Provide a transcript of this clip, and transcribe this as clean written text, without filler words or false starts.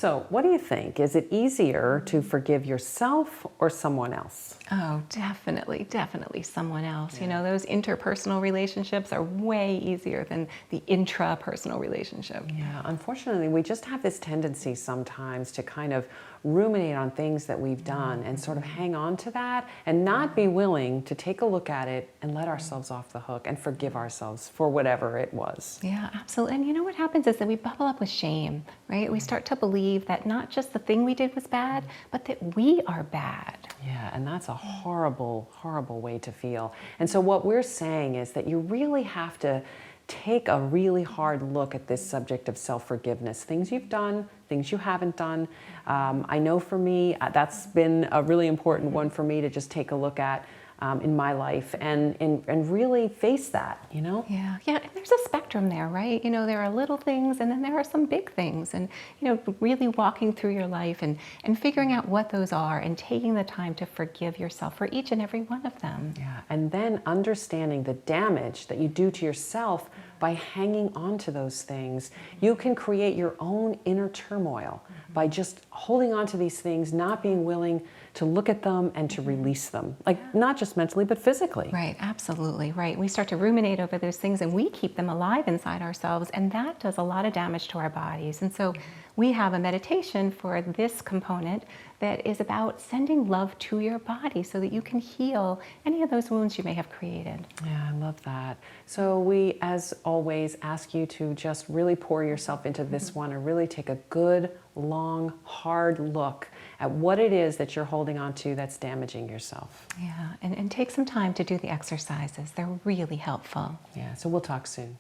So, what do you think? Is it easier to forgive yourself or someone else? Oh, definitely, definitely someone else. You Yeah. know, those interpersonal relationships are way easier than the intrapersonal relationship. Yeah, unfortunately, we just have this tendency sometimes to kind of ruminate on things that we've done and sort of hang on to that and not be willing to take a look at it and let ourselves off the hook and forgive ourselves for whatever it was. Yeah, absolutely. And you know what happens is that we bubble up with shame, right? We start to believe that not just the thing we did was bad, but that we are bad. Yeah, and that's a horrible, horrible way to feel. And so, what we're saying is that you really have to take a really hard look at this subject of self forgiveness, things you've done, things you haven't done. I know for me, that's been a really important one for me to just take a look at in my life and really face that, you know? Yeah, yeah, and there's a spectrum there, right? You know, there are little things and then there are some big things. And, you know, really walking through your life and figuring out what those are and taking the time to forgive yourself for each and every one of them. Yeah, and then understanding the damage that you do to yourself by hanging on to those things. You can create your own inner turmoil by just holding on to these things, not being willing to look at them and to release them. Like, not just mentally, but physically. Right, absolutely, right. We start to ruminate over those things and we keep them alive inside ourselves, and that does a lot of damage to our bodies. And so we have a meditation for this component that is about sending love to your body so that you can heal any of those wounds you may have created. Yeah, I love that. So we, as always, ask you to just really pour yourself into this one and really take a good, long, hard look at what it is that you're holding on to that's damaging yourself. Yeah, and take some time to do the exercises. They're really helpful. Yeah, so we'll talk soon.